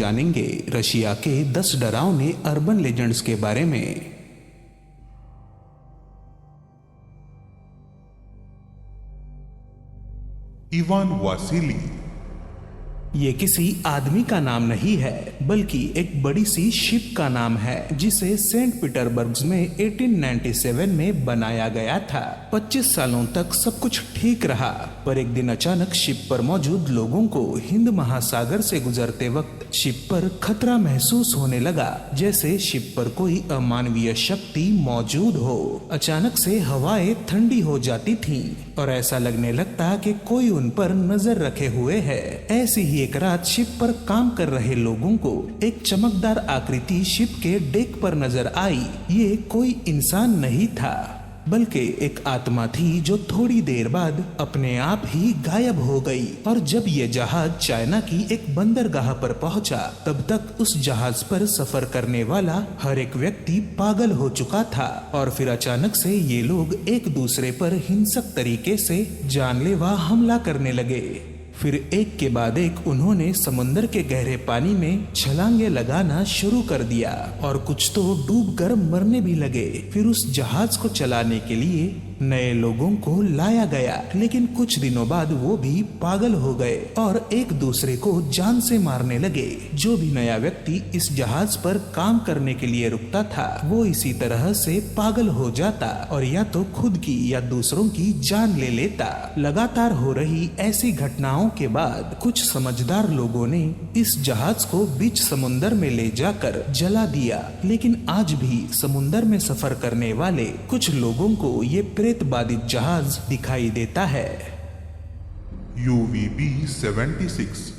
जानेंगे रशिया के 10 डरावने अर्बन लेजेंड्स के बारे में। Ivan Vasily. ये किसी आदमी का नाम नहीं है बल्कि एक बड़ी सी शिप का नाम है जिसे सेंट पीटरबर्ग में 1897 में बनाया गया था। 25 सालों तक सब कुछ ठीक रहा, पर एक दिन अचानक शिप पर मौजूद लोगों को हिंद महासागर से गुजरते वक्त शिप पर खतरा महसूस होने लगा, जैसे शिप पर कोई अमानवीय शक्ति मौजूद हो। अचानक से हवाएं ठंडी हो जाती थीं और ऐसा लगने लगता कि कोई उन पर नजर रखे हुए है। ऐसी ही एक रात शिप पर काम कर रहे लोगों को एक चमकदार आकृति शिप के डेक पर नजर आई। ये कोई इंसान नहीं था बल्कि एक आत्मा थी जो थोड़ी देर बाद अपने आप ही गायब हो गई। और जब ये जहाज चाइना की एक बंदरगाह पर पहुंचा, तब तक उस जहाज पर सफर करने वाला हर एक व्यक्ति पागल हो चुका था। और फिर अचानक से ये लोग एक दूसरे पर हिंसक तरीके से जानलेवा हमला करने लगे। फिर एक के बाद एक उन्होंने समुद्र के गहरे पानी में छलांगे लगाना शुरू कर दिया और कुछ तो डूबकर मरने भी लगे। फिर उस जहाज को चलाने के लिए नए लोगों को लाया गया, लेकिन कुछ दिनों बाद वो भी पागल हो गए और एक दूसरे को जान से मारने लगे। जो भी नया व्यक्ति इस जहाज पर काम करने के लिए रुकता था, वो इसी तरह से पागल हो जाता और या तो खुद की या दूसरों की जान ले लेता। लगातार हो रही ऐसी घटनाओं के बाद कुछ समझदार लोगों ने इस जहाज को बीच समुंदर में ले जाकर जला दिया, लेकिन आज भी समुंदर में सफर करने वाले कुछ लोगों को ये प्रेत बाधित जहाज दिखाई देता है। UVB 76।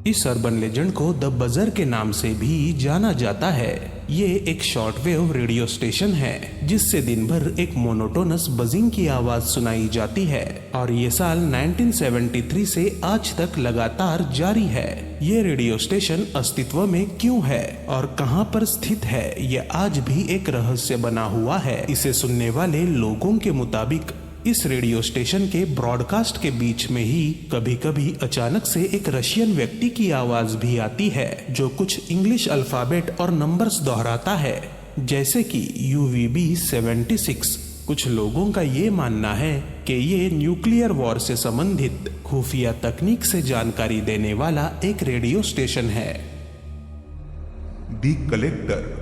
इस अर्बन लेजेंड को द बजर के नाम से भी जाना जाता है। ये एक शॉर्टवेव रेडियो स्टेशन है जिससे दिन भर एक मोनोटोनस बजिंग की आवाज सुनाई जाती है और ये साल 1973 से आज तक लगातार जारी है। ये रेडियो स्टेशन अस्तित्व में क्यों है और कहां पर स्थित है, ये आज भी एक रहस्य बना हुआ है। इसे सुनने वाले लोगों के मुताबिक इस रेडियो स्टेशन के ब्रॉडकास्ट के बीच में ही कभी कभी अचानक से एक रशियन व्यक्ति की आवाज भी आती है जो कुछ इंग्लिश अल्फाबेट और नंबर्स दोहराता है, जैसे कि UVB 76। कुछ लोगों का ये मानना है कि ये न्यूक्लियर वॉर से संबंधित खुफिया तकनीक से जानकारी देने वाला एक रेडियो स्टेशन है। The collector.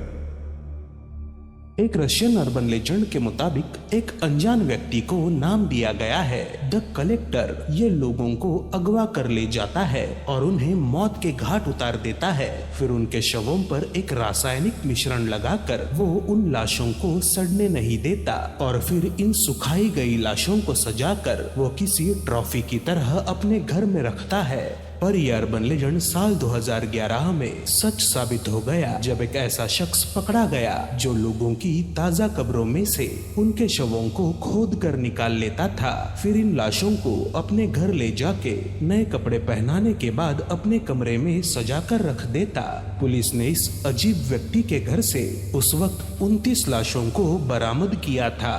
एक रशियन अर्बन लेजेंड के मुताबिक एक अनजान व्यक्ति को नाम दिया गया है द कलेक्टर। ये लोगों को अगवा कर ले जाता है और उन्हें मौत के घाट उतार देता है। फिर उनके शवों पर एक रासायनिक मिश्रण लगाकर वो उन लाशों को सड़ने नहीं देता और फिर इन सुखाई गई लाशों को सजाकर वो किसी ट्रॉफी की तरह अपने घर में रखता है। पर यह अर्बन लेजेंड साल 2011 में सच साबित हो गया जब एक ऐसा शख्स पकड़ा गया जो लोगों की ताजा कब्रों में से उनके शवों को खोद कर निकाल लेता था। फिर इन लाशों को अपने घर ले जाके नए कपड़े पहनाने के बाद अपने कमरे में सजा कर रख देता। पुलिस ने इस अजीब व्यक्ति के घर से उस वक्त 29 लाशों को बरामद किया था।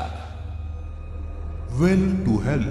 Well to hell.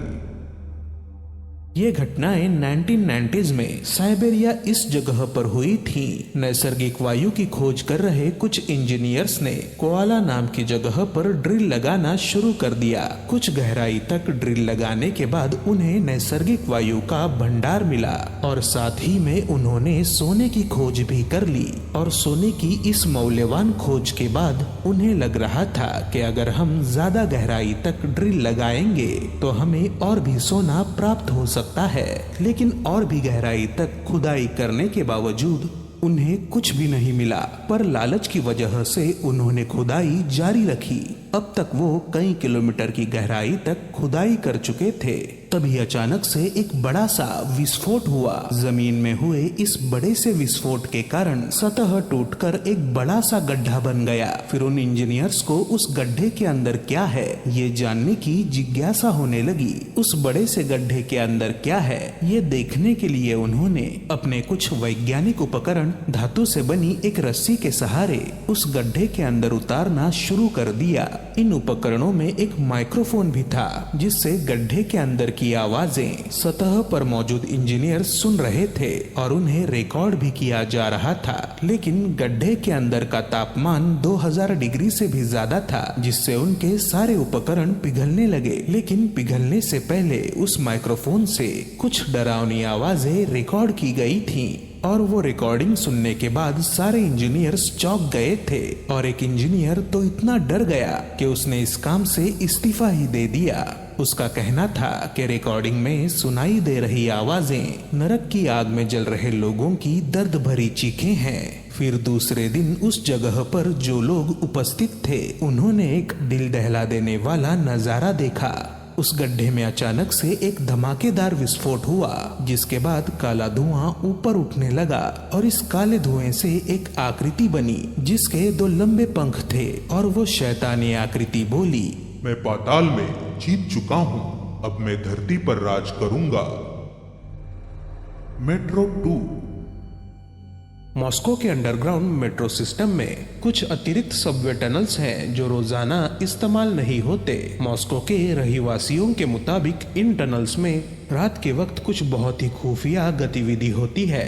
ये घटनाएं 1990s में साइबेरिया इस जगह पर हुई थी। नैसर्गिक वायु की खोज कर रहे कुछ इंजीनियर्स ने कोआला नाम की जगह पर ड्रिल लगाना शुरू कर दिया। कुछ गहराई तक ड्रिल लगाने के बाद उन्हें नैसर्गिक वायु का भंडार मिला और साथ ही में उन्होंने सोने की खोज भी कर ली। और सोने की इस मौल्यवान खोज के बाद उन्हें लग रहा था कि अगर हम ज्यादा गहराई तक ड्रिल लगाएंगे तो हमें और भी सोना प्राप्त हो सकता है। लेकिन और भी गहराई तक खुदाई करने के बावजूद उन्हें कुछ भी नहीं मिला, पर लालच की वजह से उन्होंने खुदाई जारी रखी। अब तक वो कई किलोमीटर की गहराई तक खुदाई कर चुके थे। तभी अचानक से एक बड़ा सा विस्फोट हुआ। जमीन में हुए इस बड़े से विस्फोट के कारण सतह टूटकर एक बड़ा सा गड्ढा बन गया। फिर उन इंजीनियर्स को उस गड्ढे के अंदर क्या है ये जानने की जिज्ञासा होने लगी। उस बड़े से गड्ढे के अंदर क्या है ये देखने के लिए उन्होंने अपने कुछ वैज्ञानिक उपकरण धातु से बनी एक रस्सी के सहारे उस गड्ढे के अंदर उतारना शुरू कर दिया। इन उपकरणों में एक माइक्रोफोन भी था जिससे गड्ढे के अंदर की आवाजें सतह पर मौजूद इंजीनियर सुन रहे थे और उन्हें रिकॉर्ड भी किया जा रहा था। लेकिन गड्ढे के अंदर का तापमान 2000 डिग्री से भी ज्यादा था जिससे उनके सारे उपकरण पिघलने लगे। लेकिन पिघलने से पहले उस माइक्रोफोन से कुछ डरावनी आवाजें रिकॉर्ड की गई थीं और वो रिकॉर्डिंग सुनने के बाद सारे इंजीनियर्स चौंक गए थे और एक इंजीनियर तो इतना डर गया कि उसने इस काम से इस्तीफा ही दे दिया। उसका कहना था कि रिकॉर्डिंग में सुनाई दे रही आवाजें नरक की आग में जल रहे लोगों की दर्द भरी चीखें हैं। फिर दूसरे दिन उस जगह पर जो लोग उपस्थित थे उन्होंने एक दिल दहला देने वाला नजारा देखा। उस गड्ढे में अचानक से एक धमाकेदार विस्फोट हुआ जिसके बाद काला धुआं ऊपर उठने लगा और इस काले धुएं से एक आकृति बनी जिसके 2 लंबे पंख थे और वो शैतानी आकृति बोली, मैं पाताल में जीत चुका हूँ, अब मैं धरती पर राज करूंगा। मेट्रो 2। मॉस्को के अंडरग्राउंड मेट्रो सिस्टम में कुछ अतिरिक्त सबवे टनल्स हैं जो रोजाना इस्तेमाल नहीं होते। मॉस्को के रहिवासियों के मुताबिक इन टनल्स में रात के वक्त कुछ बहुत ही खुफिया गतिविधि होती है।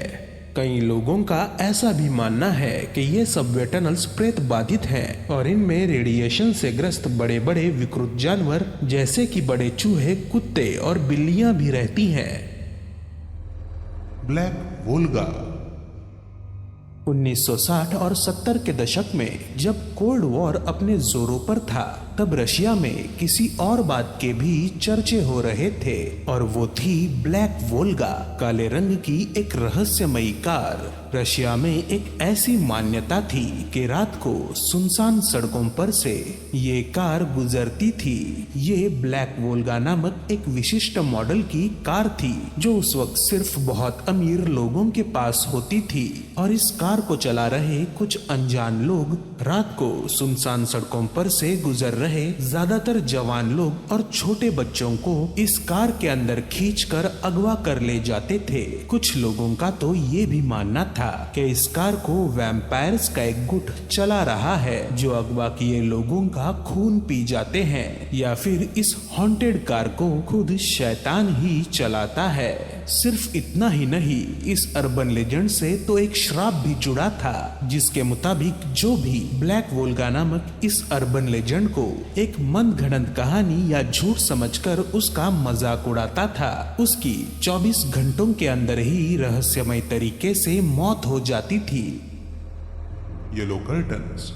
कई लोगों का ऐसा भी मानना है कि ये सबवे टनल्स प्रेत बाधित हैं और इनमें रेडिएशन से ग्रस्त बड़े बड़े विकृत जानवर जैसे कि बड़े चूहे, कुत्ते और बिल्लियां भी रहती हैं। ब्लैक वोल्गा। 1960 और 70 के दशक में जब कोल्ड वॉर अपने जोरों पर था तब रशिया में किसी और बात के भी चर्चे हो रहे थे और वो थी ब्लैक वोल्गा, काले रंग की एक रहस्यमयी कार। रशिया में एक ऐसी मान्यता थी कि रात को सुनसान सड़कों पर से ये कार गुजरती थी। ये ब्लैक वोल्गा नामक एक विशिष्ट मॉडल की कार थी जो उस वक्त सिर्फ बहुत अमीर लोगों के पास होती थी और इस कार को चला रहे कुछ अनजान लोग रात को सुनसान सड़कों पर से गुजर रहे ज्यादातर जवान लोग और छोटे बच्चों को इस कार के अंदर खींचकर अगवा कर ले जाते थे। कुछ लोगों का तो ये भी मानना था कि इस कार को वैम्पायर्स का एक गुट चला रहा है जो अगवा किए लोगों का खून पी जाते हैं या फिर इस हॉन्टेड कार को खुद शैतान ही चलाता है। सिर्फ इतना ही नहीं, इस अर्बन लेजेंड से तो एक श्राप भी जुड़ा था जिसके मुताबिक जो भी ब्लैक वोल्गा नामक इस अर्बन लेजेंड को एक मनगढ़ंत कहानी या झूठ समझकर उसका मजाक उड़ाता था उसकी 24 घंटों के अंदर ही रहस्यमय तरीके से मौत हो जाती थी। Yellow curtains.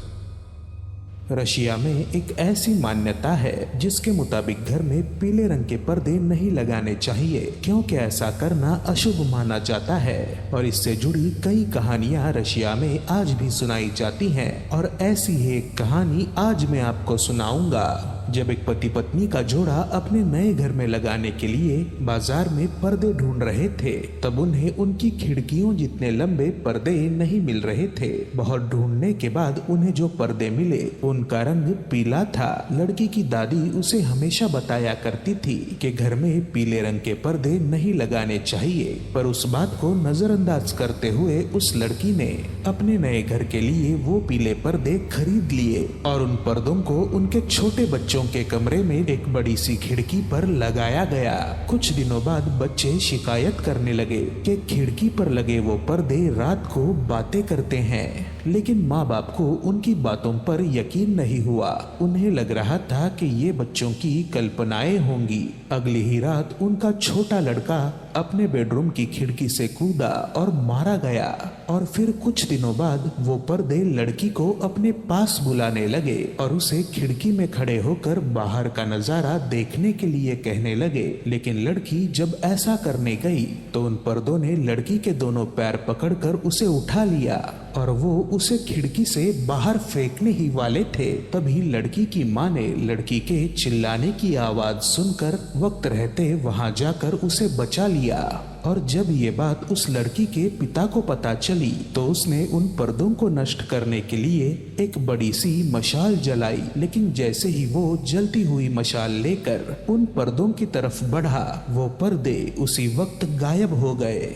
रशिया में एक ऐसी मान्यता है जिसके मुताबिक घर में पीले रंग के पर्दे नहीं लगाने चाहिए क्योंकि ऐसा करना अशुभ माना जाता है और इससे जुड़ी कई कहानियां रशिया में आज भी सुनाई जाती हैं और ऐसी ही एक कहानी आज मैं आपको सुनाऊंगा। जब एक पति पत्नी का जोड़ा अपने नए घर में लगाने के लिए बाजार में पर्दे ढूंढ रहे थे तब उन्हें उनकी खिड़कियों जितने लंबे पर्दे नहीं मिल रहे थे। बहुत ढूंढने के बाद उन्हें जो पर्दे मिले उनका रंग पीला था। लड़की की दादी उसे हमेशा बताया करती थी कि घर में पीले रंग के पर्दे नहीं लगाने चाहिए, पर उस बात को नजरअंदाज करते हुए उस लड़की ने अपने नए घर के लिए वो पीले पर्दे खरीद लिए और उन पर्दों को उनके छोटे बच्चों के कमरे में एक बड़ी सी खिड़की पर लगाया गया। कुछ दिनों बाद बच्चे शिकायत करने लगे कि खिड़की पर लगे वो पर्दे रात को बातें करते हैं, लेकिन माँ बाप को उनकी बातों पर यकीन नहीं हुआ। उन्हें लग रहा था कि ये बच्चों की कल्पनाएं होंगी। अगली ही रात उनका छोटा लड़का अपने बेडरूम की खिड़की से कूदा और मारा गया और फिर कुछ दिनों बाद वो पर्दे लड़की को अपने पास बुलाने लगे और उसे खिड़की में खड़े होकर बाहर का नजारा देखने के लिए कहने लगे। लेकिन लड़की जब ऐसा करने गई तो उन पर्दों ने लड़की के दोनों पैर पकड़कर उसे उठा लिया और वो उसे खिड़की से बाहर फेंकने ही वाले थे। तभी लड़की की माँ ने लड़की के चिल्लाने की आवाज सुनकर वक्त रहते वहां जाकर उसे बचा लिया और जब ये बात उस लड़की के पिता को पता चली तो उसने उन पर्दों को नष्ट करने के लिए एक बड़ी सी मशाल जलाई। लेकिन जैसे ही वो जलती हुई मशाल लेकर उन पर्दों की तरफ बढ़ा वो पर्दे उसी वक्त गायब हो गए।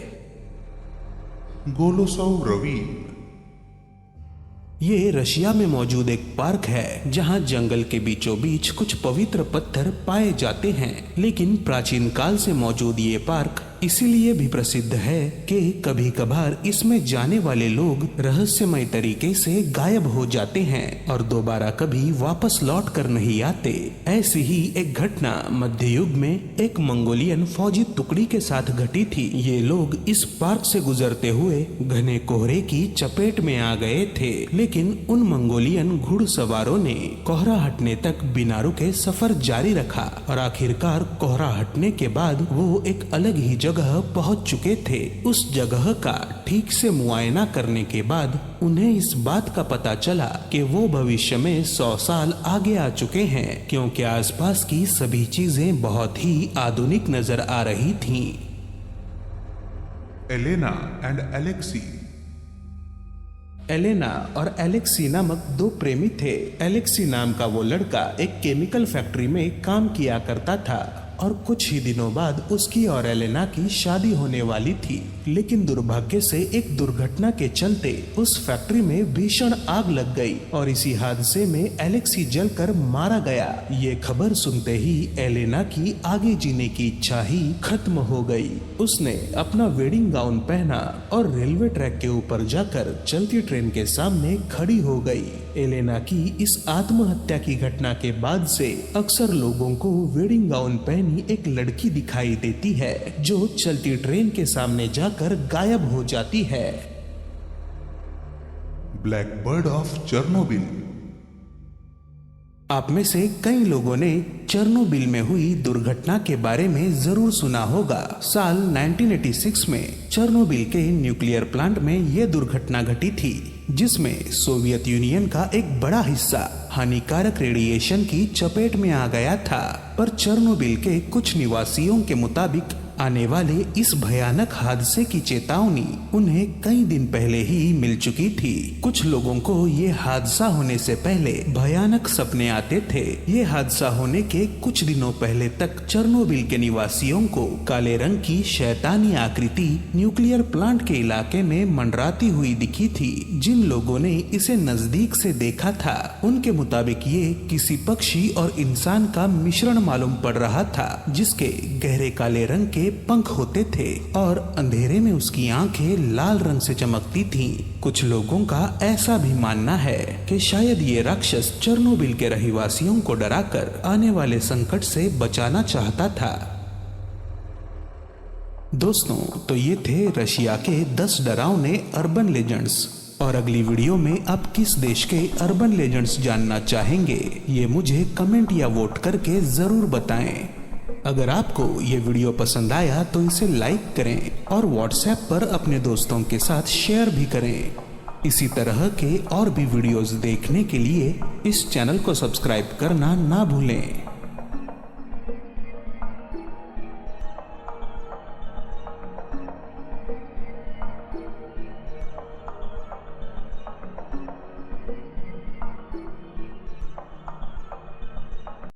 गोलोसोव रवी। ये रशिया में मौजूद एक पार्क है जहाँ जंगल के बीचों बीच कुछ पवित्र पत्थर पाए जाते हैं। लेकिन प्राचीन काल से मौजूद ये पार्क इसीलिए भी प्रसिद्ध है कि कभी कभार इसमें जाने वाले लोग रहस्यमय तरीके से गायब हो जाते हैं और दोबारा कभी वापस लौट कर नहीं आते। ऐसी ही एक घटना मध्य युग में एक मंगोलियन फौजी टुकड़ी के साथ घटी थी। ये लोग इस पार्क से गुजरते हुए घने कोहरे की चपेट में आ गए थे, लेकिन उन मंगोलियन घुड़सवारों ने कोहरा हटने तक बिना रुके सफर जारी रखा और आखिरकार कोहरा हटने के बाद वो एक अलग ही जगह पहुंच चुके थे। उस जगह का ठीक से मुआयना करने के बाद उन्हें इस बात का पता चला कि वो भविष्य में 100 साल आगे आ चुके हैं, क्योंकि आसपास की सभी चीजें बहुत ही आधुनिक नजर आ रही थीं। Elena and Alexei. एलेना और एलेक्सी नामक दो प्रेमी थे। एलेक्सी नाम का वो लड़का एक केमिकल फैक्ट्री में काम किया करता था और कुछ ही दिनों बाद उसकी और एलेना की शादी होने वाली थी। लेकिन दुर्भाग्य से एक दुर्घटना के चलते उस फैक्ट्री में भीषण आग लग गई और इसी हादसे में एलेक्सी जलकर मारा गया। ये खबर सुनते ही एलेना की आगे जीने की इच्छा ही खत्म हो गई। उसने अपना वेडिंग गाउन पहना और रेलवे ट्रैक के ऊपर जाकर चलती ट्रेन के सामने खड़ी हो गई। एलेना की इस आत्महत्या की घटना के बाद से अक्सर लोगों को वेडिंग गाउन पहनी एक लड़की दिखाई देती है जो चलती ट्रेन के सामने जाकर गायब हो जाती है। Black bird of Chernobyl. आप में से कई लोगों ने चेर्नोबिल में हुई दुर्घटना के बारे में जरूर सुना होगा। साल 1986 में चेर्नोबिल के न्यूक्लियर प्लांट में यह दुर्घटना घटी थी, जिसमें सोवियत यूनियन का एक बड़ा हिस्सा हानिकारक रेडिएशन की चपेट में आ गया था। पर चेर्नोबिल के कुछ निवासियों के मुताबिक आने वाले इस भयानक हादसे की चेतावनी उन्हें कई दिन पहले ही मिल चुकी थी। कुछ लोगों को ये हादसा होने से पहले भयानक सपने आते थे। ये हादसा होने के कुछ दिनों पहले तक चेर्नोबिल के निवासियों को काले रंग की शैतानी आकृति न्यूक्लियर प्लांट के इलाके में मंडराती हुई दिखी थी। जिन लोगों ने इसे नजदीक से देखा था उनके मुताबिक ये किसी पक्षी और इंसान का मिश्रण मालूम पड़ रहा था, जिसके गहरे काले रंग के पंख होते थे और अंधेरे में उसकी आंखें लाल रंग से चमकती थीं। कुछ लोगों का ऐसा भी मानना है कि शायद ये राक्षस चेर्नोबिल के रहवासियों को डराकर आने वाले संकट से बचाना चाहता था। दोस्तों, तो ये थे रशिया के 10 डरावने अर्बन लेजेंड्स। और अगली वीडियो में आप किस देश के अर्बन लेजेंड्स जानना चाहेंगे, ये मुझे कमेंट या वोट करके जरूर बताएं। अगर आपको ये वीडियो पसंद आया तो इसे लाइक करें और व्हाट्सएप पर अपने दोस्तों के साथ शेयर भी करें। इसी तरह के और भी वीडियोस देखने के लिए इस चैनल को सब्सक्राइब करना ना भूलें।